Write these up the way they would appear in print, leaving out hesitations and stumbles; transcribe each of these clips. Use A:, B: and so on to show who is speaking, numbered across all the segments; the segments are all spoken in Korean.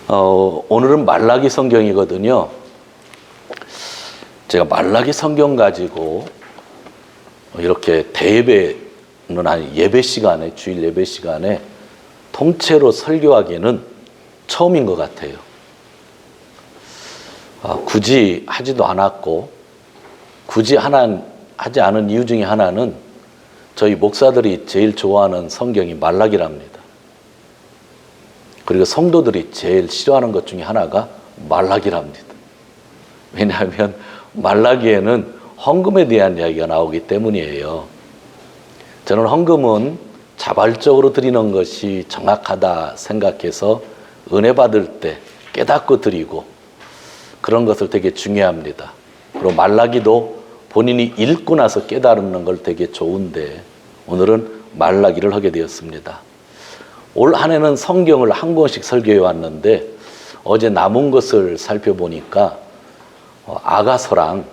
A: 오늘은 말라기 성경이거든요. 제가 말라기 성경 가지고 이렇게 대예배는 아니 예배 시간에, 주일 예배 시간에 통째로 설교하기는 처음인 것 같아요. 굳이 하지도 않았고, 굳이 하지 않은 이유 중에 하나는 저희 목사들이 제일 좋아하는 성경이 말라기랍니다. 그리고 성도들이 제일 싫어하는 것 중에 하나가 말라기랍니다. 왜냐하면 말라기에는 헌금에 대한 이야기가 나오기 때문이에요. 저는 헌금은 자발적으로 드리는 것이 정확하다 생각해서 은혜 받을 때 깨닫고 드리고 그런 것을 되게 중요합니다. 그리고 말라기도 본인이 읽고 나서 깨달는 걸 되게 좋은데 오늘은 말라기를 하게 되었습니다. 올 한 해는 성경을 한 권씩 설교해 왔는데 어제 남은 것을 살펴보니까 아가서랑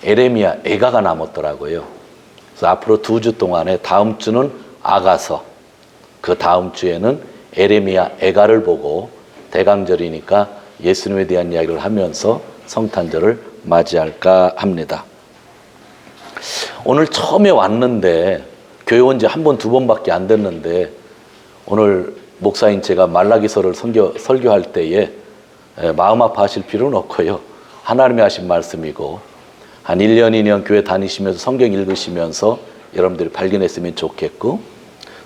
A: 에레미야, 애가가 남았더라고요. 그래서 앞으로 2주 동안에 다음 주는 아가서, 그 다음 주에는 에레미야, 애가를 보고 대강절이니까 예수님에 대한 이야기를 하면서 성탄절을 맞이할까 합니다. 오늘 처음에 왔는데 교회 온 지 한 번, 2번밖에 안 됐는데 오늘 목사인 제가 말라기서를 설교할 때에 마음 아파하실 필요는 없고요. 하나님이 하신 말씀이고 한 1년, 2년 교회 다니시면서 성경 읽으시면서 여러분들이 발견했으면 좋겠고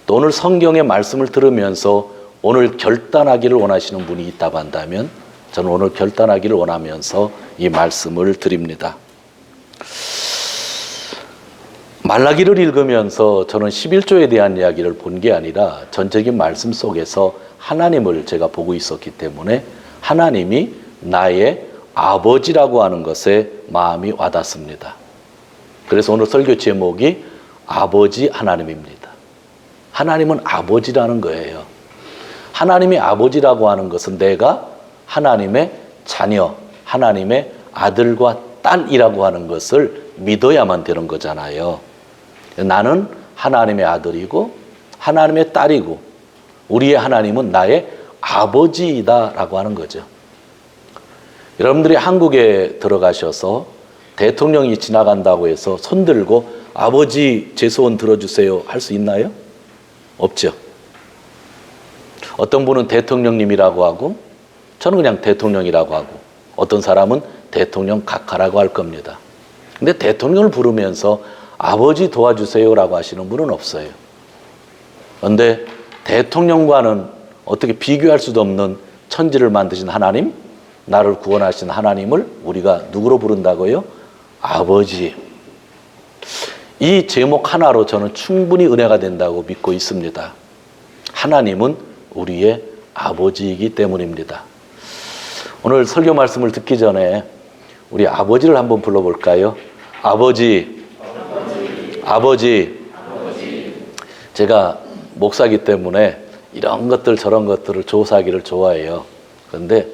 A: 또 오늘 성경의 말씀을 들으면서 오늘 결단하기를 원하시는 분이 있다고 한다면 저는 오늘 결단하기를 원하면서 이 말씀을 드립니다. 말라기를 읽으면서 저는 11조에 대한 이야기를 본 게 아니라 전적인 말씀 속에서 하나님을 제가 보고 있었기 때문에 하나님이 나의 아버지라고 하는 것에 마음이 와닿습니다. 그래서 오늘 설교 제목이 아버지 하나님입니다. 하나님은 아버지라는 거예요. 하나님이 아버지라고 하는 것은 내가 하나님의 자녀, 하나님의 아들과 딸이라고 하는 것을 믿어야만 되는 거잖아요. 나는 하나님의 아들이고 하나님의 딸이고 우리의 하나님은 나의 아버지이다라고 하는 거죠. 여러분들이 한국에 들어가셔서 대통령이 지나간다고 해서 손 들고 아버지 제 소원 들어주세요 할 수 있나요? 없죠. 어떤 분은 대통령님이라고 하고 저는 그냥 대통령이라고 하고 어떤 사람은 대통령 각하라고 할 겁니다. 근데 대통령을 부르면서 아버지 도와주세요라고 하시는 분은 없어요. 그런데 대통령과는 어떻게 비교할 수도 없는 천지를 만드신 하나님, 나를 구원하신 하나님을 우리가 누구로 부른다고요? 아버지. 이 제목 하나로 저는 충분히 은혜가 된다고 믿고 있습니다. 하나님은 우리의 아버지이기 때문입니다. 오늘 설교 말씀을 듣기 전에 우리 아버지를 한번 불러볼까요? 아버지. 아버지. 제가 목사이기 때문에 이런 것들 저런 것들을 조사하기를 좋아해요. 그런데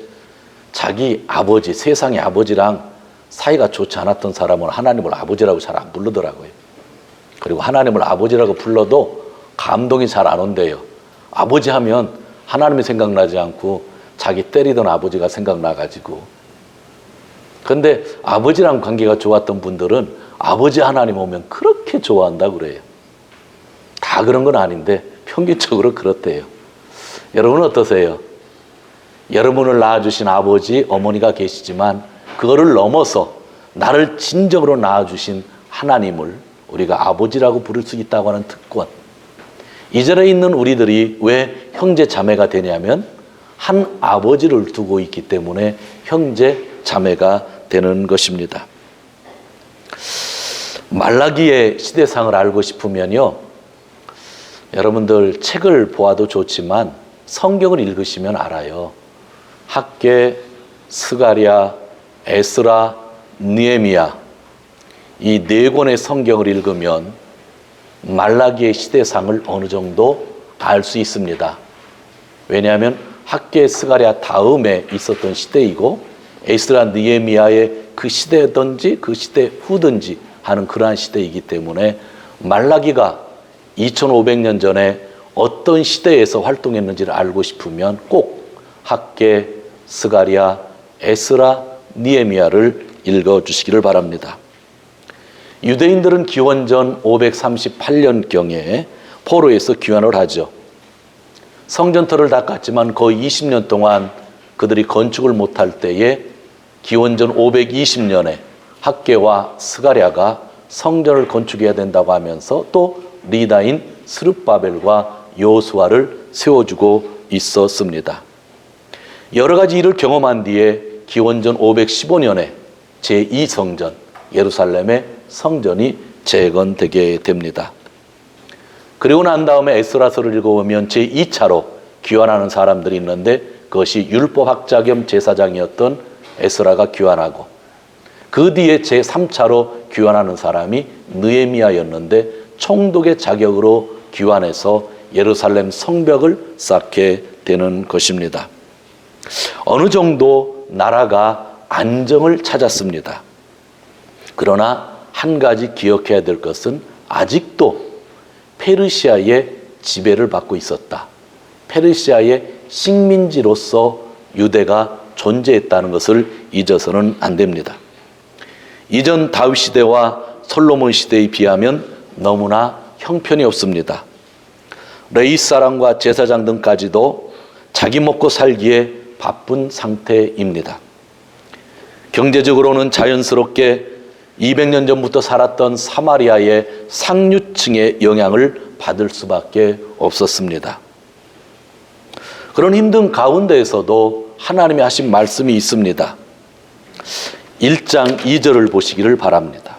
A: 자기 아버지, 세상의 아버지랑 사이가 좋지 않았던 사람은 하나님을 아버지라고 잘 안 부르더라고요. 그리고 하나님을 아버지라고 불러도 감동이 잘 안 온대요. 아버지 하면 하나님이 생각나지 않고 자기 때리던 아버지가 생각나가지고. 그런데 아버지랑 관계가 좋았던 분들은 아버지 하나님 오면 그렇게 좋아한다고 그래요. 다 그런 건 아닌데 평균적으로 그렇대요. 여러분은 어떠세요? 여러분을 낳아주신 아버지, 어머니가 계시지만 그거를 넘어서 나를 진정으로 낳아주신 하나님을 우리가 아버지라고 부를 수 있다고 하는 특권. 이 자리에 있는 우리들이 왜 형제 자매가 되냐면 한 아버지를 두고 있기 때문에 형제 자매가 되는 것입니다. 말라기의 시대상을 알고 싶으면요, 여러분들 책을 보아도 좋지만 성경을 읽으시면 알아요. 학개, 스가랴, 에스라, 느헤미야 이 4권의 성경을 읽으면 말라기의 시대상을 어느 정도 알 수 있습니다. 왜냐하면 학개, 스가랴 다음에 있었던 시대이고 에스라, 느헤미야의 그 시대든지 그 시대 후든지 하는 그러한 시대이기 때문에 말라기가 2500년 전에 어떤 시대에서 활동했는지를 알고 싶으면 꼭 학개, 스가랴, 에스라, 니에미야를 읽어주시기를 바랍니다. 유대인들은 기원전 538년경에 포로에서 귀환을 하죠. 성전터를 닦았지만 거의 20년 동안 그들이 건축을 못할 때에 기원전 520년에 학개와 스가랴가 성전을 건축해야 된다고 하면서 또 리다인 스룹바벨과 요수아를 세워주고 있었습니다. 여러 가지 일을 경험한 뒤에 기원전 515년에 제2성전 예루살렘의 성전이 재건되게 됩니다. 그리고 난 다음에 에스라서를 읽어보면 제2차로 귀환하는 사람들이 있는데 그것이 율법학자 겸 제사장이었던 에스라가 귀환하고 그 뒤에 제3차로 귀환하는 사람이 느헤미야였는데 총독의 자격으로 귀환해서 예루살렘 성벽을 쌓게 되는 것입니다. 어느 정도 나라가 안정을 찾았습니다. 그러나 한 가지 기억해야 될 것은 아직도 페르시아의 지배를 받고 있었다. 페르시아의 식민지로서 유대가 존재했다는 것을 잊어서는 안 됩니다. 이전 다윗 시대와 솔로몬 시대에 비하면 너무나 형편이 없습니다. 레위 사람과 제사장 등까지도 자기 먹고 살기에 바쁜 상태입니다. 경제적으로는 자연스럽게 200년 전부터 살았던 사마리아의 상류층의 영향을 받을 수밖에 없었습니다. 그런 힘든 가운데에서도 하나님이 하신 말씀이 있습니다. 1장 2절을 보시기를 바랍니다.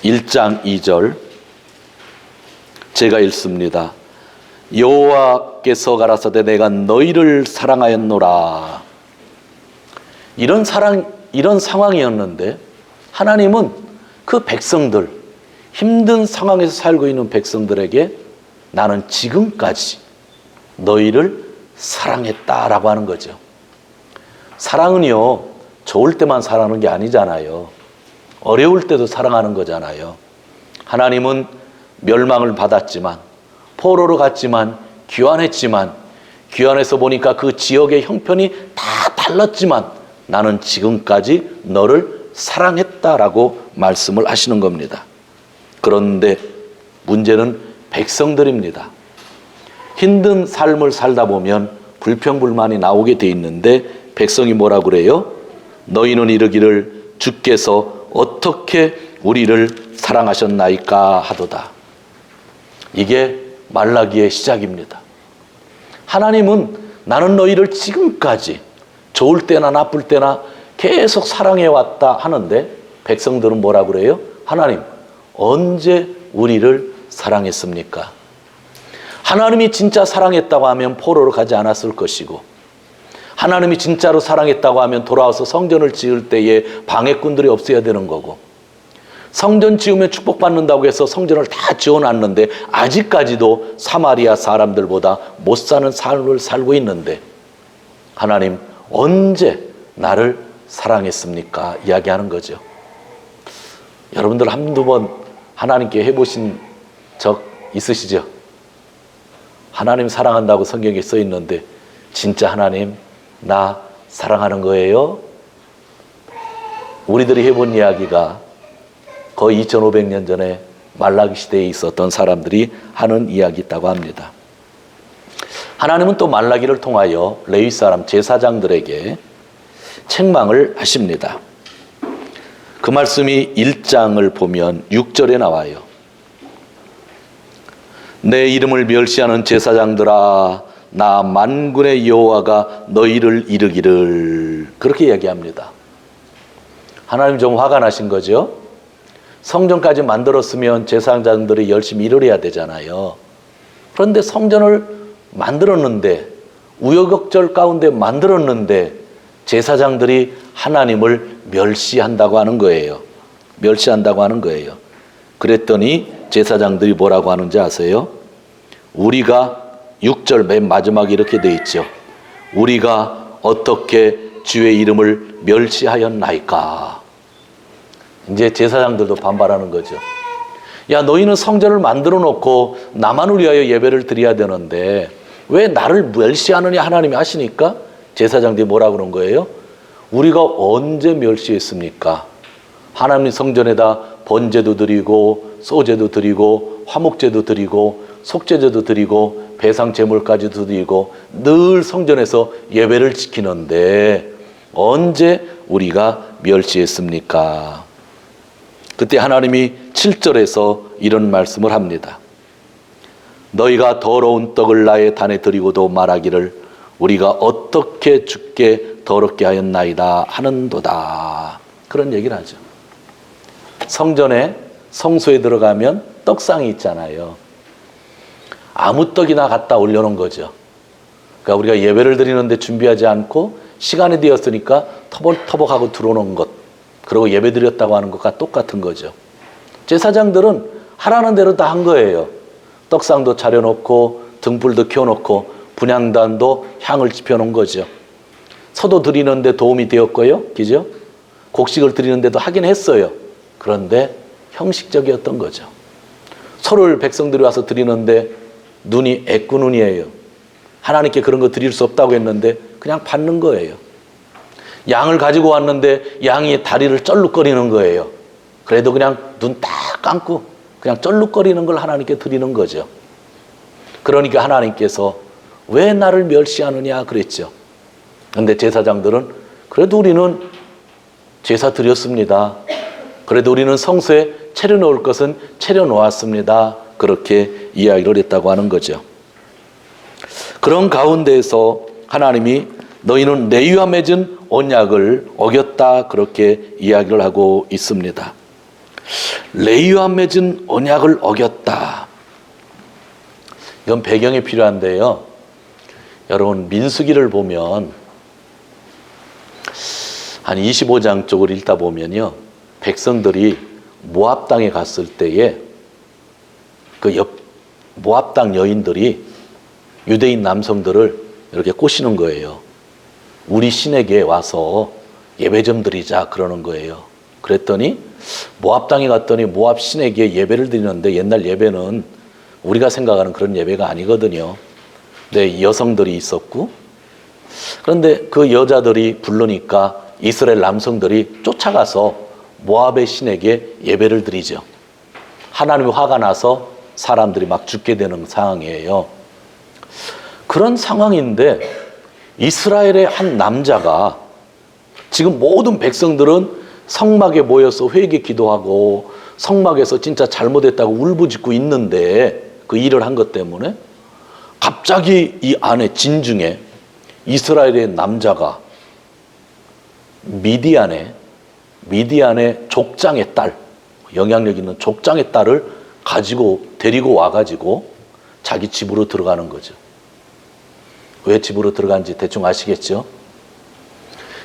A: 1장 2절 제가 읽습니다. 여호와께서 가라사대 내가 너희를 사랑하였노라. 이런 상황이었는데 하나님은 그 백성들, 힘든 상황에서 살고 있는 백성들에게 나는 지금까지 너희를 사랑했다라고 하는 거죠. 사랑은요, 좋을 때만 사랑하는 게 아니잖아요. 어려울 때도 사랑하는 거잖아요. 하나님은 멸망을 받았지만, 포로로 갔지만, 귀환했지만, 귀환해서 보니까 그 지역의 형편이 다 달랐지만 나는 지금까지 너를 사랑했다라고 말씀을 하시는 겁니다. 그런데 문제는 백성들입니다. 힘든 삶을 살다 보면 불평불만이 나오게 돼 있는데 백성이 뭐라 그래요? 너희는 이르기를 주께서 어떻게 우리를 사랑하셨나이까 하도다. 이게 말라기의 시작입니다. 하나님은 나는 너희를 지금까지 좋을 때나 나쁠 때나 계속 사랑해왔다 하는데 백성들은 뭐라 그래요? 하나님, 언제 우리를 사랑했습니까? 하나님이 진짜 사랑했다고 하면 포로로 가지 않았을 것이고 하나님이 진짜로 사랑했다고 하면 돌아와서 성전을 지을 때에 방해꾼들이 없어야 되는 거고 성전 지으면 축복받는다고 해서 성전을 다 지어놨는데 아직까지도 사마리아 사람들보다 못 사는 삶을 살고 있는데 하나님 언제 나를 사랑했습니까? 이야기하는 거죠. 여러분들 한두 번 하나님께 해보신 적 있으시죠? 하나님 사랑한다고 성경에 써 있는데 진짜 하나님 나 사랑하는 거예요? 우리들이 해본 이야기가 거의 2500년 전에 말라기 시대에 있었던 사람들이 하는 이야기 있다고 합니다. 하나님은 또 말라기를 통하여 레위 사람 제사장들에게 책망을 하십니다. 그 말씀이 1장을 보면 6절에 나와요. 내 이름을 멸시하는 제사장들아 나 만군의 여호와가 너희를 이르기를 그렇게 이야기합니다. 하나님 좀 화가 나신 거죠? 성전까지 만들었으면 제사장들이 열심히 일을 해야 되잖아요. 그런데 성전을 만들었는데 우여곡절 가운데 만들었는데 제사장들이 하나님을 멸시한다고 하는 거예요. 멸시한다고 하는 거예요. 그랬더니 제사장들이 뭐라고 하는지 아세요? 우리가 6절 맨 마지막에 이렇게 돼 있죠. 우리가 어떻게 주의 이름을 멸시하였나이까. 이제 제사장들도 반발하는 거죠. 야, 너희는 성전을 만들어 놓고 나만을 위하여 예배를 드려야 되는데 왜 나를 멸시하느냐 하나님이 하시니까 제사장들이 뭐라 그런 거예요? 우리가 언제 멸시했습니까? 하나님 성전에다 번제도 드리고 소제도 드리고 화목제도 드리고 속죄제도 드리고 배상 제물까지도 드리고 늘 성전에서 예배를 지키는데 언제 우리가 멸시했습니까? 그때 하나님이 7절에서 이런 말씀을 합니다. 너희가 더러운 떡을 나의 단에 드리고도 말하기를 우리가 어떻게 주께 더럽게 하였나이다 하는도다. 그런 얘기를 하죠. 성전에 성소에 들어가면 떡상이 있잖아요. 아무 떡이나 갖다 올려놓은 거죠. 그러니까 우리가 예배를 드리는데 준비하지 않고 시간이 되었으니까 터벅터벅하고 들어오는 것, 그리고 예배 드렸다고 하는 것과 똑같은 거죠. 제사장들은 하라는 대로 다 한 거예요. 떡상도 차려놓고 등불도 켜놓고 분향단도 향을 지펴놓은 거죠. 서도 드리는데 도움이 되었고요. 그죠? 곡식을 드리는데도 하긴 했어요. 그런데 형식적이었던 거죠. 소를 백성들이 와서 드리는데 눈이 애꾸눈이에요. 하나님께 그런 거 드릴 수 없다고 했는데 그냥 받는 거예요. 양을 가지고 왔는데 양이 다리를 쩔룩거리는 거예요. 그래도 그냥 눈 딱 감고 그냥 쩔룩거리는 걸 하나님께 드리는 거죠. 그러니까 하나님께서 왜 나를 멸시하느냐 그랬죠. 그런데 제사장들은 그래도 우리는 제사 드렸습니다. 그래도 우리는 성소에 차려놓을 것은 차려놓았습니다. 그렇게 이야기를 했다고 하는 거죠. 그런 가운데에서 하나님이 너희는 레위와 맺은 언약을 어겼다 그렇게 이야기를 하고 있습니다. 레위와 맺은 언약을 어겼다. 이건 배경이 필요한데요. 여러분 민수기를 보면 한 25장 쪽을 읽다 보면요. 백성들이 모압 땅에 갔을 때에 모압 땅 여인들이 유대인 남성들을 이렇게 꼬시는 거예요. 우리 신에게 와서 예배 좀 드리자 그러는 거예요. 그랬더니 모압 땅에 갔더니 모압 신에게 예배를 드리는데 옛날 예배는 우리가 생각하는 그런 예배가 아니거든요. 근데 여성들이 있었고 그런데 그 여자들이 부르니까 이스라엘 남성들이 쫓아가서 모압의 신에게 예배를 드리죠. 하나님이 화가 나서 사람들이 막 죽게 되는 상황이에요. 그런 상황인데 이스라엘의 한 남자가 지금 모든 백성들은 성막에 모여서 회개 기도하고 성막에서 진짜 잘못했다고 울부짖고 있는데 그 일을 한 것 때문에 갑자기 이 안에 진중에 이스라엘의 남자가 미디안의 족장의 딸, 영향력 있는 족장의 딸을 데리고 와가지고 자기 집으로 들어가는 거죠. 왜 집으로 들어간지 대충 아시겠죠?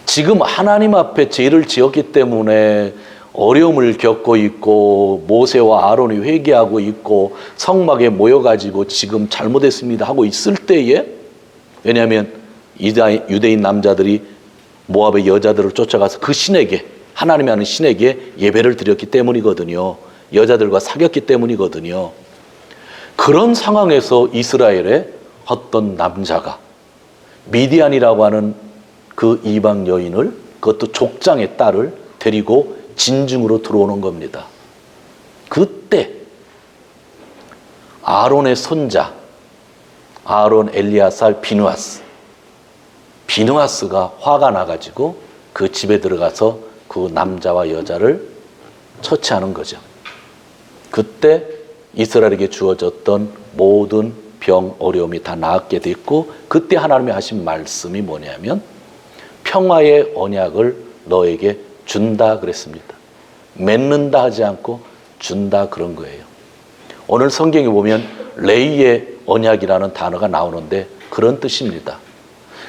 A: 지금 하나님 앞에 죄를 지었기 때문에 어려움을 겪고 있고 모세와 아론이 회개하고 있고 성막에 모여가지고 지금 잘못했습니다 하고 있을 때에, 왜냐하면 유대인 남자들이 모압의 여자들을 쫓아가서 그 신에게, 하나님이 하는 신에게 예배를 드렸기 때문이거든요. 여자들과 사귀었기 때문이거든요. 그런 상황에서 이스라엘의 어떤 남자가 미디안이라고 하는 그 이방 여인을, 그것도 족장의 딸을 데리고 진중으로 들어오는 겁니다. 그때 아론의 손자, 아론, 엘리아살, 비느하스가 화가 나가지고 그 집에 들어가서 그 남자와 여자를 처치하는 거죠. 그때 이스라엘에게 주어졌던 모든 병, 어려움이 다 나았게 됐고, 그때 하나님이 하신 말씀이 뭐냐면 평화의 언약을 너에게 준다 그랬습니다. 맺는다 하지 않고 준다 그런 거예요. 오늘 성경에 보면 레위의 언약이라는 단어가 나오는데 그런 뜻입니다.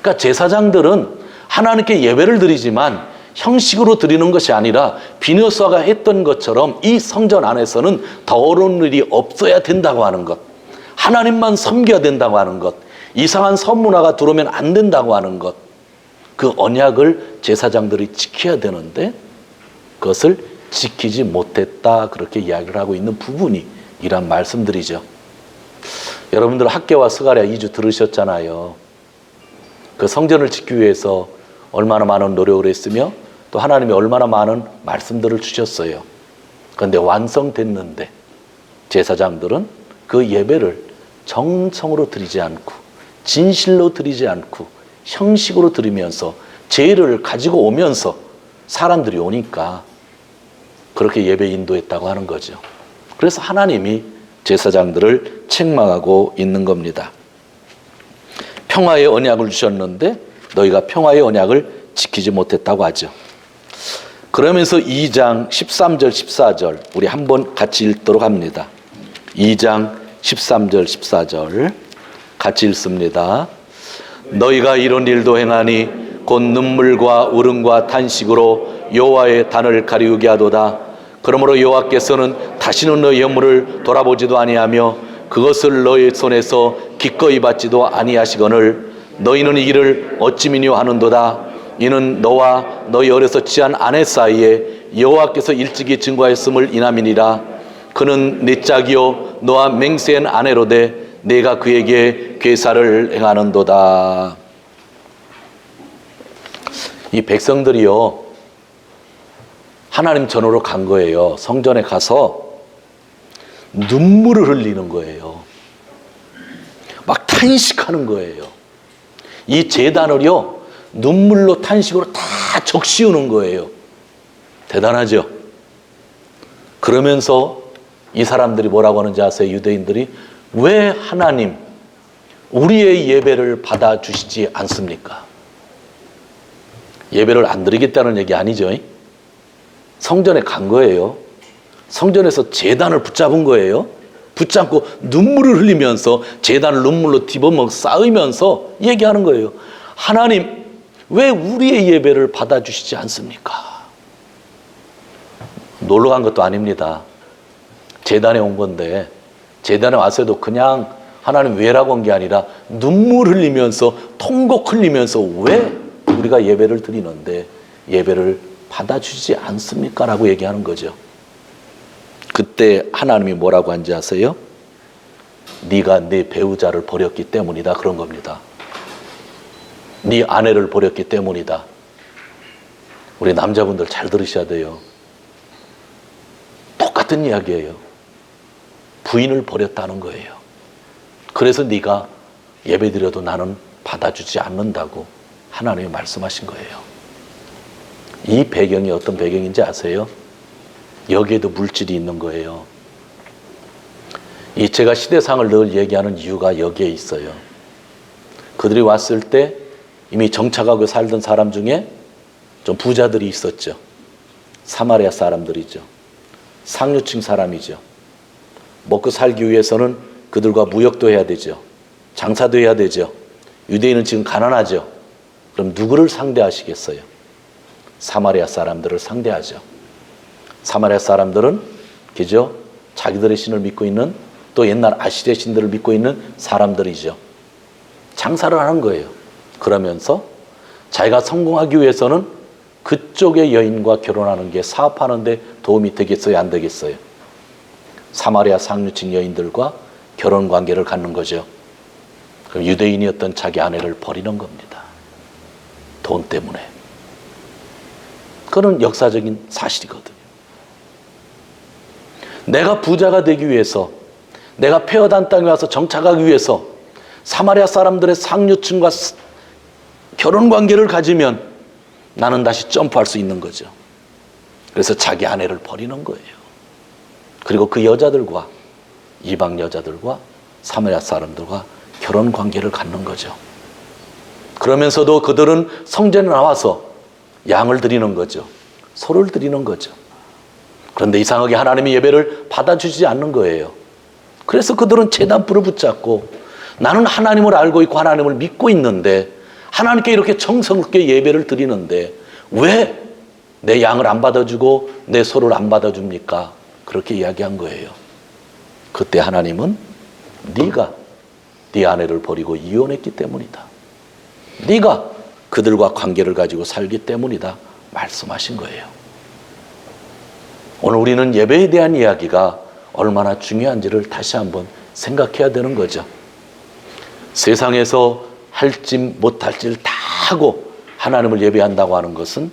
A: 그러니까 제사장들은 하나님께 예배를 드리지만 형식으로 드리는 것이 아니라 비느하스가 했던 것처럼 이 성전 안에서는 더러운 일이 없어야 된다고 하는 것, 하나님만 섬겨야 된다고 하는 것, 이상한 선문화가 들어오면 안 된다고 하는 것, 그 언약을 제사장들이 지켜야 되는데 그것을 지키지 못했다 그렇게 이야기를 하고 있는 부분이 이란 말씀들이죠. 여러분들 학개와 스가랴 2주 들으셨잖아요. 그 성전을 짓기 위해서 얼마나 많은 노력을 했으며 또 하나님이 얼마나 많은 말씀들을 주셨어요. 그런데 완성됐는데 제사장들은 그 예배를 정성으로 드리지 않고 진실로 드리지 않고 형식으로 드리면서 제의를 가지고 오면서 사람들이 오니까 그렇게 예배 인도했다고 하는 거죠. 그래서 하나님이 제사장들을 책망하고 있는 겁니다. 평화의 언약을 주셨는데 너희가 평화의 언약을 지키지 못했다고 하죠. 그러면서 2장 13절 14절 우리 한번 같이 읽도록 합니다. 2장 13절 14절 같이 읽습니다. 너희가 이런 일도 행하니 곧 눈물과 울음과 탄식으로 여호와의 단을 가리우게 하도다. 그러므로 여호와께서는 다시는 너희 허물을 돌아보지도 아니하며 그것을 너희 손에서 기꺼이 받지도 아니하시거늘 너희는 이 일을 어찌 미뇨 하는도다. 이는 너와 너희 어려서 취한 아내 사이에 여호와께서 일찍이 증거하였음을 인함이니라. 그는 네 짝이요 너와 맹세한 아내로되 내가 그에게 괴사를 행하는도다. 이 백성들이요 하나님 전으로 간 거예요. 성전에 가서 눈물을 흘리는 거예요. 막 탄식하는 거예요. 이 제단을요 눈물로 탄식으로 다 적시우는 거예요. 대단하죠? 그러면서 이 사람들이 뭐라고 하는지 아세요? 유대인들이 왜 하나님 우리의 예배를 받아주시지 않습니까? 예배를 안 드리겠다는 얘기 아니죠? 성전에 간 거예요. 성전에서 제단을 붙잡은 거예요. 붙잡고 눈물을 흘리면서 제단을 눈물로 뒤범벅 쌓으면서 얘기하는 거예요. 하나님 왜 우리의 예배를 받아주시지 않습니까? 놀러 간 것도 아닙니다. 제단에 온 건데 제단에 왔어도 그냥 하나님 왜라고 한 게 아니라 눈물 흘리면서 통곡 흘리면서 왜 우리가 예배를 드리는데 예배를 받아주시지 않습니까? 라고 얘기하는 거죠. 그때 하나님이 뭐라고 한지 아세요? 네가 네 배우자를 버렸기 때문이다 그런 겁니다. 네 아내를 버렸기 때문이다. 우리 남자분들 잘 들으셔야 돼요. 똑같은 이야기예요. 부인을 버렸다는 거예요. 그래서 네가 예배드려도 나는 받아주지 않는다고 하나님이 말씀하신 거예요. 이 배경이 어떤 배경인지 아세요? 여기에도 물질이 있는 거예요. 제가 시대상을 늘 얘기하는 이유가 여기에 있어요. 그들이 왔을 때 이미 정착하고 살던 사람 중에 좀 부자들이 있었죠. 사마리아 사람들이죠. 상류층 사람이죠. 먹고 살기 위해서는 그들과 무역도 해야 되죠. 장사도 해야 되죠. 유대인은 지금 가난하죠. 그럼 누구를 상대하시겠어요? 사마리아 사람들을 상대하죠. 사마리아 사람들은 그죠? 자기들의 신을 믿고 있는 또 옛날 아시리아 신들을 믿고 있는 사람들이죠. 장사를 하는 거예요. 그러면서 자기가 성공하기 위해서는 그쪽의 여인과 결혼하는 게 사업하는 데 도움이 되겠어요? 안 되겠어요? 사마리아 상류층 여인들과 결혼 관계를 갖는 거죠. 그럼 유대인이었던 자기 아내를 버리는 겁니다. 돈 때문에. 그건 역사적인 사실이거든요. 내가 부자가 되기 위해서 내가 페어단 땅에 와서 정착하기 위해서 사마리아 사람들의 상류층과 결혼 관계를 가지면 나는 다시 점프할 수 있는 거죠. 그래서 자기 아내를 버리는 거예요. 그리고 그 여자들과 이방 여자들과 사마리아 사람들과 결혼 관계를 갖는 거죠. 그러면서도 그들은 성전에 나와서 양을 드리는 거죠. 소를 드리는 거죠. 그런데 이상하게 하나님이 예배를 받아주지 않는 거예요. 그래서 그들은 제단불을 붙잡고 나는 하나님을 알고 있고 하나님을 믿고 있는데 하나님께 이렇게 정성스럽게 예배를 드리는데 왜 내 양을 안 받아주고 내 소를 안 받아줍니까? 그렇게 이야기한 거예요. 그때 하나님은 네가 네 아내를 버리고 이혼했기 때문이다. 네가 그들과 관계를 가지고 살기 때문이다 말씀하신 거예요. 오늘 우리는 예배에 대한 이야기가 얼마나 중요한지를 다시 한번 생각해야 되는 거죠. 세상에서 할지 못할지를 다 하고 하나님을 예배한다고 하는 것은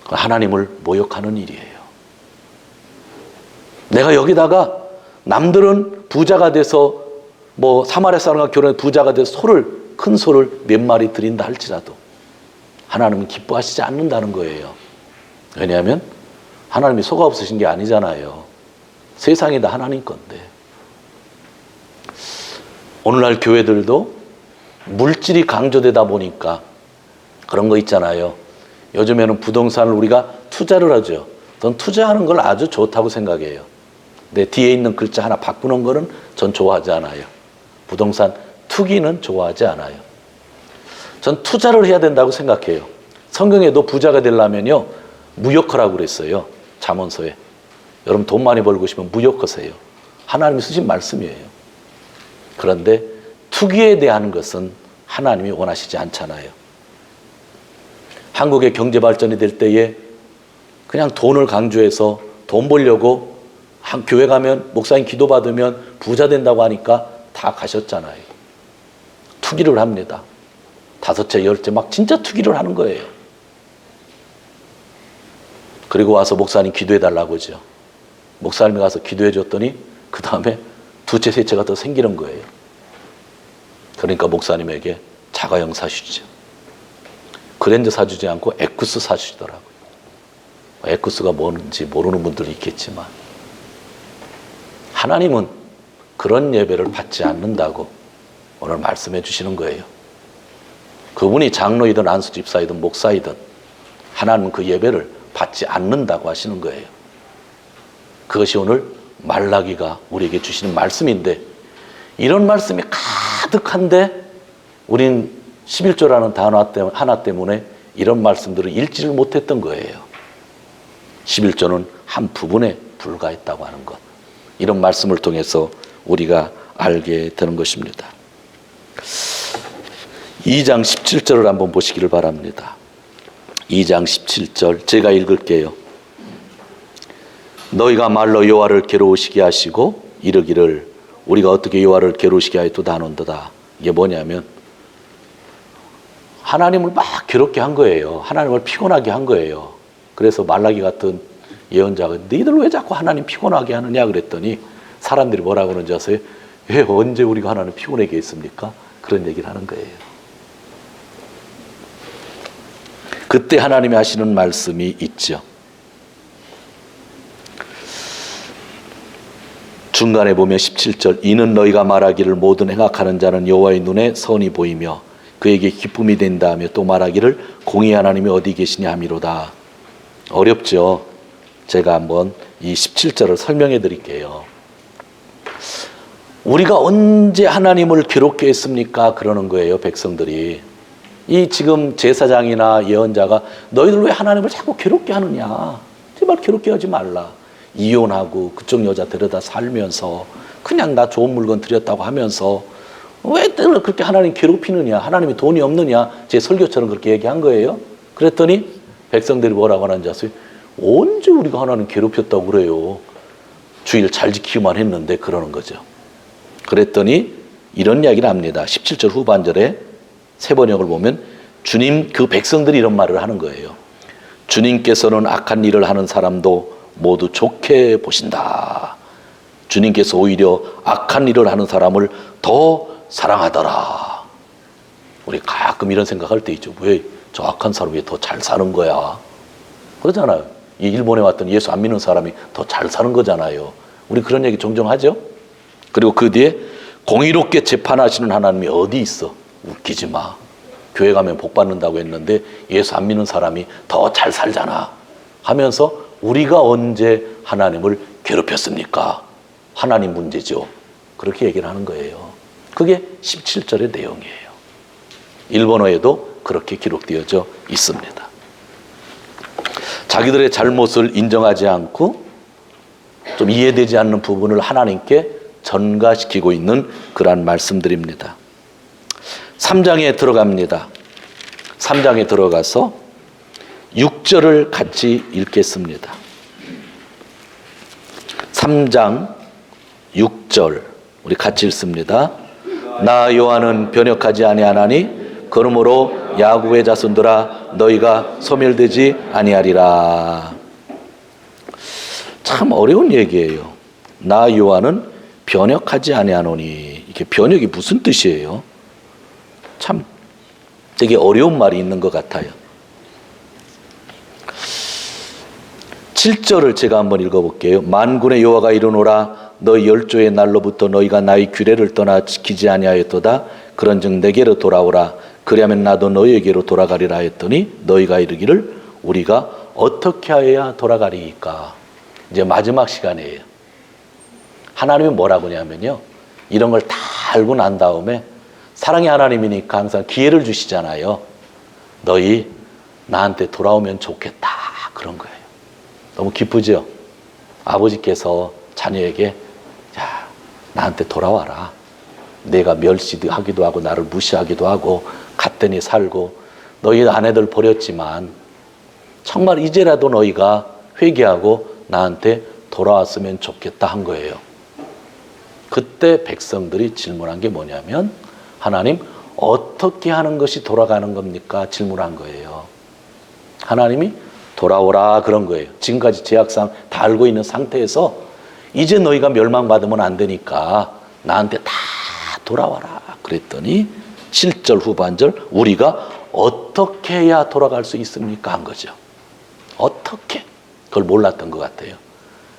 A: 하나님을 모욕하는 일이에요. 내가 여기다가 남들은 부자가 돼서 사마리아 사람과 결혼해 부자가 돼서 큰 소를 몇 마리 드린다 할지라도 하나님은 기뻐하시지 않는다는 거예요. 왜냐하면 하나님이 소가 없으신 게 아니잖아요. 세상이 다 하나님 건데. 오늘날 교회들도 물질이 강조되다 보니까 그런 거 있잖아요. 요즘에는 부동산을 우리가 투자를 하죠. 전 투자하는 걸 아주 좋다고 생각해요. 근데 뒤에 있는 글자 하나 바꾸는 거는 전 좋아하지 않아요. 부동산 투기는 좋아하지 않아요. 전 투자를 해야 된다고 생각해요. 성경에도 부자가 되려면요, 무역하라고 그랬어요. 잠언서에. 여러분 돈 많이 벌고 싶으면 무역하세요. 하나님이 쓰신 말씀이에요. 그런데 투기에 대한 것은 하나님이 원하시지 않잖아요. 한국의 경제 발전이 될 때에 그냥 돈을 강조해서 돈 벌려고 교회 가면 목사님 기도받으면 부자 된다고 하니까 다 가셨잖아요. 투기를 합니다. 5채, 10채 막 진짜 투기를 하는 거예요. 그리고 와서 목사님 기도해달라고 하죠. 목사님이 가서 기도해 줬더니 그 다음에 2채, 3채가 더 생기는 거예요. 그러니까 목사님에게 자가용 사주죠. 그랜저 사주지 않고 에쿠스 사주시더라고요. 에쿠스가 뭔지 모르는 분들이 있겠지만 하나님은 그런 예배를 받지 않는다고 오늘 말씀해 주시는 거예요. 그분이 장로이든 안수집사이든 목사이든 하나님은 그 예배를 받지 않는다고 하시는 거예요. 그것이 오늘 말라기가 우리에게 주시는 말씀인데, 이런 말씀이 가득한데 우린 11조라는 단어 하나 때문에 이런 말씀들을 읽지를 못했던 거예요. 11조는 한 부분에 불과했다고 하는 것, 이런 말씀을 통해서 우리가 알게 되는 것입니다. 2장 17절을 한번 보시기를 바랍니다. 2장 17절 제가 읽을게요. 너희가 말로 여호와를 괴로우시게 하시고 이르기를 우리가 어떻게 여호와를 괴로우시게 하였도다 하는도다. 이게 뭐냐면 하나님을 막 괴롭게 한 거예요. 하나님을 피곤하게 한 거예요. 그래서 말라기 같은 예언자가 너희들 왜 자꾸 하나님 피곤하게 하느냐 그랬더니 사람들이 뭐라고 그러는지 아세요? 왜 언제 우리가 하나님 피곤하게 했습니까? 그런 얘기를 하는 거예요. 그때 하나님이 하시는 말씀이 있죠. 중간에 보면 17절 이는 너희가 말하기를 모든 행악하는 자는 여호와의 눈에 선이 보이며 그에게 기쁨이 된다 하며 또 말하기를 공의 하나님이 어디 계시냐 하미로다. 어렵죠. 제가 한번 이 17절을 설명해 드릴게요. 우리가 언제 하나님을 괴롭게 했습니까? 그러는 거예요, 백성들이. 이 지금 제사장이나 예언자가 너희들 왜 하나님을 자꾸 괴롭게 하느냐? 제발 괴롭게 하지 말라. 이혼하고 그쪽 여자 데려다 살면서 그냥 나 좋은 물건 드렸다고 하면서 왜 그렇게 하나님 괴롭히느냐? 하나님이 돈이 없느냐? 제 설교처럼 그렇게 얘기한 거예요. 그랬더니 백성들이 뭐라고 하는지 아세요? 언제 우리가 하나님 괴롭혔다고 그래요? 주일 잘 지키기만 했는데 그러는 거죠. 그랬더니 이런 이야기를 합니다. 17절 후반절에 세 번역을 보면 주님, 그 백성들이 이런 말을 하는 거예요. 주님께서는 악한 일을 하는 사람도 모두 좋게 보신다. 주님께서 오히려 악한 일을 하는 사람을 더 사랑하더라. 우리 가끔 이런 생각할 때 있죠. 왜 저 악한 사람이 더 잘 사는 거야? 그러잖아요. 이 일본에 왔던 예수 안 믿는 사람이 더 잘 사는 거잖아요. 우리 그런 얘기 종종 하죠. 그리고 그 뒤에 공의롭게 재판하시는 하나님이 어디 있어? 웃기지 마. 교회 가면 복 받는다고 했는데 예수 안 믿는 사람이 더 잘 살잖아 하면서 우리가 언제 하나님을 괴롭혔습니까? 하나님 문제죠. 그렇게 얘기를 하는 거예요. 그게 17절의 내용이에요. 일본어에도 그렇게 기록되어져 있습니다. 자기들의 잘못을 인정하지 않고 좀 이해되지 않는 부분을 하나님께 전가시키고 있는 그러한 말씀들입니다. 3장에 들어갑니다. 3장에 들어가서 6절을 같이 읽겠습니다. 3장 6절 우리 같이 읽습니다. 나 여호와는 변역하지 아니하나니 그러므로 야곱의 자손들아 너희가 소멸되지 아니하리라. 참 어려운 얘기예요. 나 여호와는 변역하지 아니하노니. 이게 변역이 무슨 뜻이에요? 참 되게 어려운 말이 있는 것 같아요. 7절을 제가 한번 읽어볼게요. 만군의 여호와가 이르노라 너희 열조의 날로부터 너희가 나의 규례를 떠나 지키지 아니하였도다. 그런즉 내게로 돌아오라. 그리하면 나도 너희에게로 돌아가리라 했더니 너희가 이르기를 우리가 어떻게 하여야 돌아가리이까. 이제 마지막 시간이에요. 하나님이 뭐라고 하냐면요, 이런 걸 다 알고 난 다음에 사랑의 하나님이니까 항상 기회를 주시잖아요. 너희 나한테 돌아오면 좋겠다, 그런 거예요. 너무 기쁘죠? 아버지께서 자녀에게 야, 나한테 돌아와라. 내가 멸시하기도 하고 나를 무시하기도 하고 갔더니 살고 너희 아내들 버렸지만 정말 이제라도 너희가 회개하고 나한테 돌아왔으면 좋겠다 한 거예요. 그때 백성들이 질문한 게 뭐냐면 하나님 어떻게 하는 것이 돌아가는 겁니까? 질문한 거예요. 하나님이 돌아오라 그런 거예요. 지금까지 제약상 다 알고 있는 상태에서 이제 너희가 멸망받으면 안 되니까 나한테 다 돌아와라 그랬더니 7절 후반절 우리가 어떻게 해야 돌아갈 수 있습니까? 한 거죠. 어떻게? 그걸 몰랐던 것 같아요.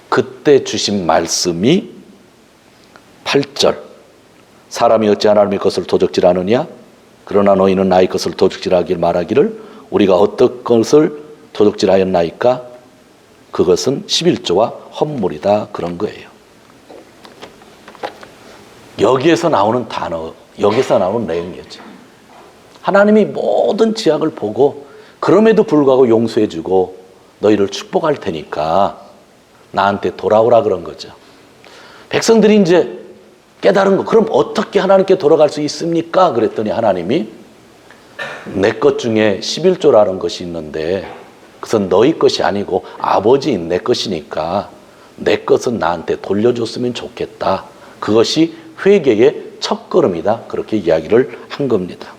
A: 그때 주신 말씀이 8절 사람이 어찌 하나님의 것을 도적질하느냐? 그러나 너희는 나의 것을 도적질하길 말하기를 우리가 어떤 것을 도적질하였나이까? 그것은 11조와 헌물이다 그런 거예요. 여기에서 나오는 단어, 여기서 나오는 내용이었죠. 하나님이 모든 지약을 보고 그럼에도 불구하고 용서해주고 너희를 축복할 테니까 나한테 돌아오라 그런 거죠. 백성들이 이제 깨달은 거, 그럼 어떻게 하나님께 돌아갈 수 있습니까? 그랬더니 하나님이 내 것 중에 11조라는 것이 있는데 그것은 너희 것이 아니고 아버지인 내 것이니까 내 것은 나한테 돌려줬으면 좋겠다. 그것이 회개의 첫걸음이다. 그렇게 이야기를 한 겁니다.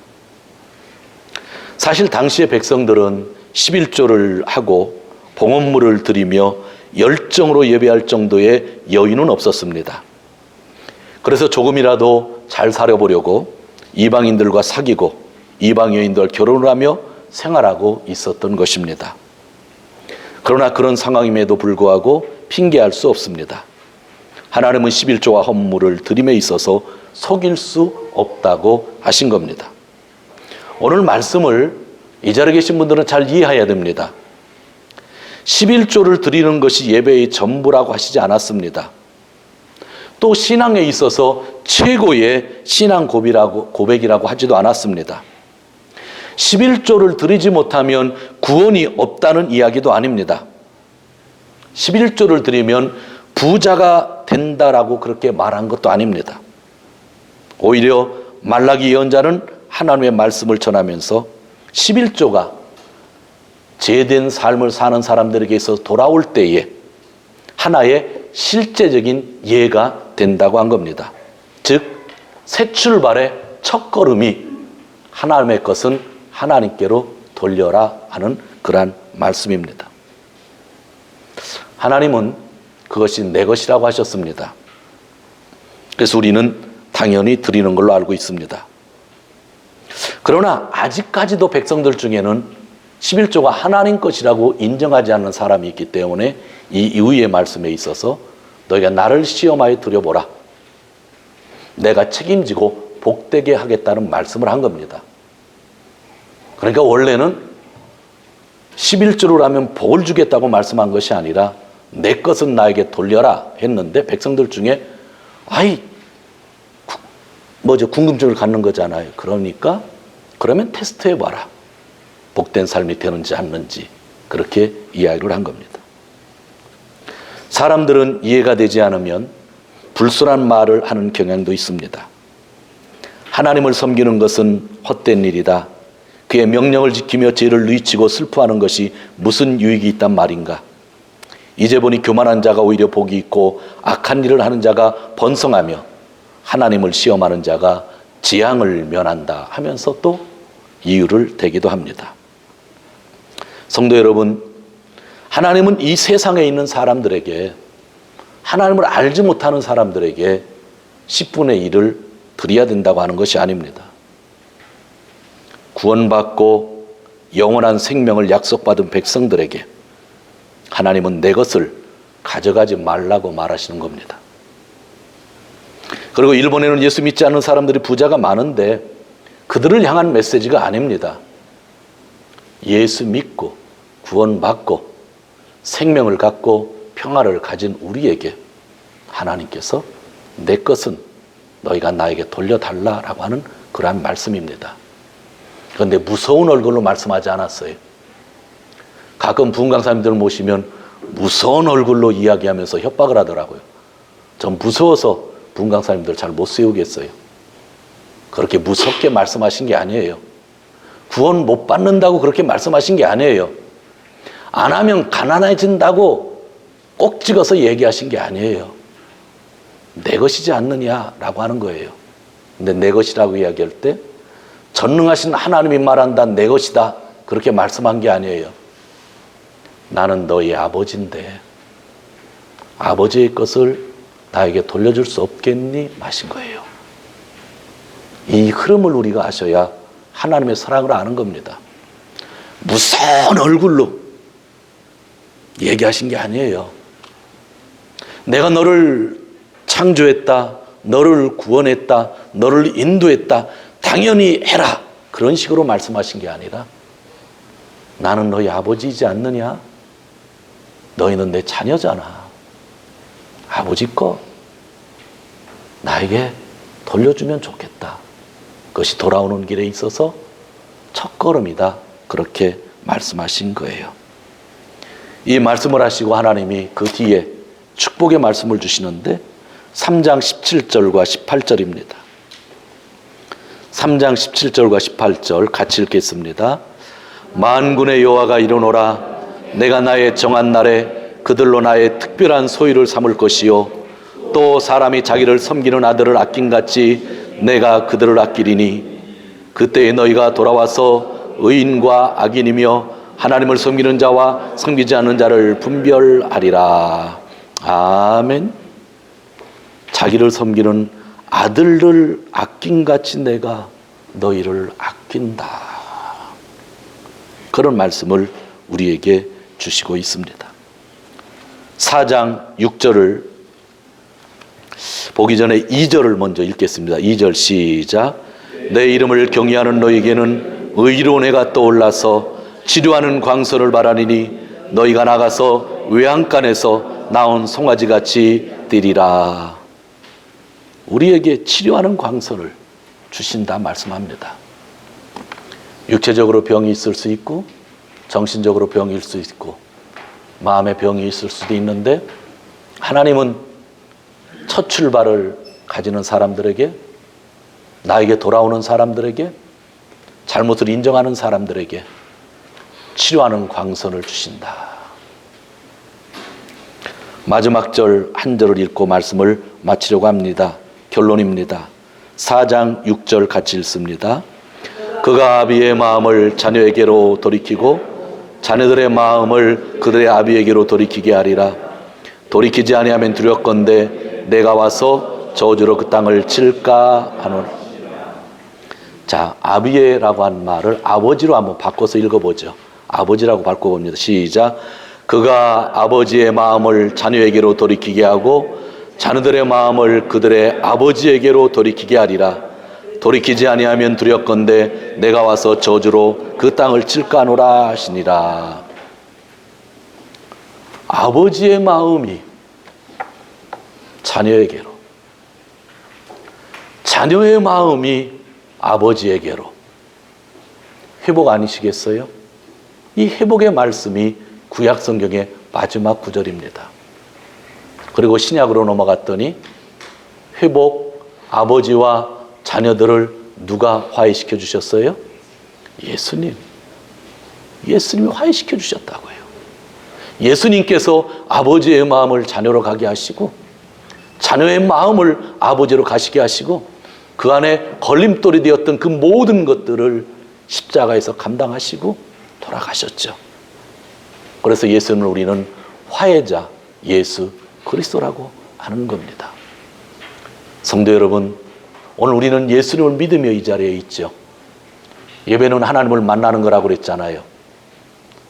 A: 사실 당시의 백성들은 11조를 하고 봉헌물을 드리며 열정으로 예배할 정도의 여유는 없었습니다. 그래서 조금이라도 잘 살아보려고 이방인들과 사귀고 이방 여인들과 결혼을 하며 생활하고 있었던 것입니다. 그러나 그런 상황임에도 불구하고 핑계할 수 없습니다. 하나님은 11조와 헌물을 드림에 있어서 속일 수 없다고 하신 겁니다. 오늘 말씀을 이 자리에 계신 분들은 잘 이해해야 됩니다. 11조를 드리는 것이 예배의 전부라고 하시지 않았습니다. 또 신앙에 있어서 최고의 신앙 고백이라고 하지도 않았습니다. 11조를 드리지 못하면 구원이 없다는 이야기도 아닙니다. 11조를 드리면 부자가 된다라고 그렇게 말한 것도 아닙니다. 오히려 말라기 예언자는 하나님의 말씀을 전하면서 11조가 죄된 삶을 사는 사람들에게서 돌아올 때에 하나의 실제적인 예가 된다고 한 겁니다. 즉 새 출발의 첫걸음이 하나님의 것은 하나님께로 돌려라 하는 그러한 말씀입니다. 하나님은 그것이 내 것이라고 하셨습니다. 그래서 우리는 당연히 드리는 걸로 알고 있습니다. 그러나 아직까지도 백성들 중에는 11조가 하나님 것이라고 인정하지 않는 사람이 있기 때문에 이 이후의 말씀에 있어서 너희가 나를 시험하여 드려보라. 내가 책임지고 복되게 하겠다는 말씀을 한 겁니다. 그러니까 원래는 11조를 하면 복을 주겠다고 말씀한 것이 아니라 내 것은 나에게 돌려라 했는데 백성들 중에 궁금증을 갖는 거잖아요. 그러니까 그러면 테스트해봐라. 복된 삶이 되는지 않는지 그렇게 이야기를 한 겁니다. 사람들은 이해가 되지 않으면 불순한 말을 하는 경향도 있습니다. 하나님을 섬기는 것은 헛된 일이다. 그의 명령을 지키며 죄를 누이치고 슬퍼하는 것이 무슨 유익이 있단 말인가. 이제 보니 교만한 자가 오히려 복이 있고 악한 일을 하는 자가 번성하며 하나님을 시험하는 자가 재앙을 면한다 하면서 또 이유를 대기도 합니다. 성도 여러분, 하나님은 이 세상에 있는 사람들에게, 하나님을 알지 못하는 사람들에게 10분의 1을 드려야 된다고 하는 것이 아닙니다. 구원받고 영원한 생명을 약속받은 백성들에게 하나님은 내 것을 가져가지 말라고 말하시는 겁니다. 그리고 일본에는 예수 믿지 않는 사람들이 부자가 많은데 그들을 향한 메시지가 아닙니다. 예수 믿고 구원받고 생명을 갖고 평화를 가진 우리에게 하나님께서 내 것은 너희가 나에게 돌려달라라고 하는 그러한 말씀입니다. 그런데 무서운 얼굴로 말씀하지 않았어요. 가끔 부흥 강사님들 모시면 무서운 얼굴로 이야기하면서 협박을 하더라고요. 전 무서워서 부흥 강사님들 잘 못 세우겠어요. 그렇게 무섭게 말씀하신 게 아니에요. 구원 못 받는다고 그렇게 말씀하신 게 아니에요. 안 하면 가난해진다고 꼭 찍어서 얘기하신 게 아니에요. 내 것이지 않느냐라고 하는 거예요. 근데 내 것이라고 이야기할 때 전능하신 하나님이 말한다, 내 것이다, 그렇게 말씀한 게 아니에요. 나는 너희 아버지인데 아버지의 것을 나에게 돌려줄 수 없겠니? 마신 거예요. 이 흐름을 우리가 아셔야 하나님의 사랑을 아는 겁니다. 무서운 얼굴로 얘기하신 게 아니에요. 내가 너를 창조했다, 너를 구원했다, 너를 인도했다, 당연히 해라, 그런 식으로 말씀하신 게 아니라 나는 너희 아버지이지 않느냐? 너희는 내 자녀잖아. 아버지 거 나에게 돌려주면 좋겠다. 그것이 돌아오는 길에 있어서 첫걸음이다. 그렇게 말씀하신 거예요. 이 말씀을 하시고 하나님이 그 뒤에 축복의 말씀을 주시는데 3장 17절과 18절입니다. 3장 17절과 18절 같이 읽겠습니다. 만군의 여호와가 이르노라. 내가 나의 정한 날에 그들로 나의 특별한 소유를 삼을 것이요 또 사람이 자기를 섬기는 아들을 아낀같이 내가 그들을 아끼리니 그때에 너희가 돌아와서 의인과 악인이며 하나님을 섬기는 자와 섬기지 않는 자를 분별하리라. 아멘. 자기를 섬기는 아들을 아낀같이 내가 너희를 아낀다. 그런 말씀을 우리에게 주시고 있습니다. 4장 6절을 보기 전에 2절을 먼저 읽겠습니다. 2절 시작. 내 이름을 경외하는 너에게는 의로운 해가 떠올라서 치료하는 광선을 바라리니 너희가 나가서 외양간에서 나온 송아지같이 뛰리라. 우리에게 치료하는 광선을 주신다 말씀합니다. 육체적으로 병이 있을 수 있고 정신적으로 병일 수 있고 마음의 병이 있을 수도 있는데 하나님은 첫 출발을 가지는 사람들에게, 나에게 돌아오는 사람들에게, 잘못을 인정하는 사람들에게 치료하는 광선을 주신다. 마지막 절 한 절을 읽고 말씀을 마치려고 합니다. 결론입니다. 4장 6절 같이 읽습니다. 그가 아비의 마음을 자녀에게로 돌이키고 자녀들의 마음을 그들의 아비에게로 돌이키게 하리라. 돌이키지 아니하면 두렵건대 내가 와서 저주로 그 땅을 칠까 하노라. 자, 아비에라고 한 말을 아버지로 한번 바꿔서 읽어보죠. 아버지라고 바꿔봅니다. 시작. 그가 아버지의 마음을 자녀에게로 돌이키게 하고 자녀들의 마음을 그들의 아버지에게로 돌이키게 하리라. 돌이키지 아니하면 두렵건대 내가 와서 저주로 그 땅을 칠까 하노라 하시니라. 아버지의 마음이 자녀에게로, 자녀의 마음이 아버지에게로. 회복 아니시겠어요? 이 회복의 말씀이 구약 성경의 마지막 구절입니다. 그리고 신약으로 넘어갔더니 회복, 아버지와 자녀들을 누가 화해시켜 주셨어요? 예수님. 예수님이 화해시켜 주셨다고요. 예수님께서 아버지의 마음을 자녀로 가게 하시고 자녀의 마음을 아버지로 가시게 하시고 그 안에 걸림돌이 되었던 그 모든 것들을 십자가에서 감당하시고 돌아가셨죠. 그래서 예수는 우리는 화해자 예수 그리스도라고 하는 겁니다. 성도 여러분, 오늘 우리는 예수님을 믿으며 이 자리에 있죠. 예배는 하나님을 만나는 거라고 그랬잖아요.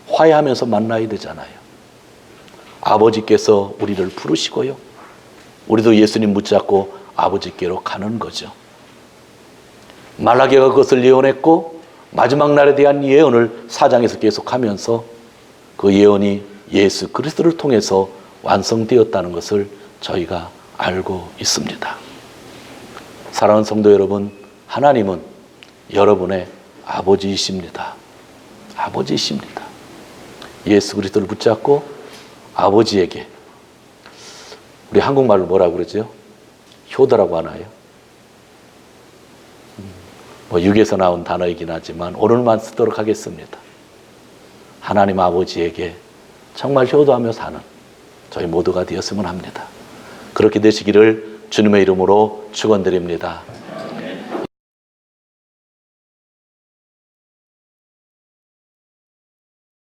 A: 화해하면서 만나야 되잖아요. 아버지께서 우리를 부르시고요, 우리도 예수님 붙잡고 아버지께로 가는 거죠. 말라기가 그것을 예언했고 마지막 날에 대한 예언을 4장에서 계속하면서 그 예언이 예수 그리스도를 통해서 완성되었다는 것을 저희가 알고 있습니다. 사랑하는 성도 여러분, 하나님은 여러분의 아버지이십니다. 아버지이십니다. 예수 그리스도를 붙잡고 아버지에게, 우리 한국말로 뭐라고 그러죠? 효도라고 하나요? 육에서 나온 단어이긴 하지만 오늘만 쓰도록 하겠습니다. 하나님 아버지에게 정말 효도하며 사는 저희 모두가 되었으면 합니다. 그렇게 되시기를 주님의 이름으로 축원드립니다.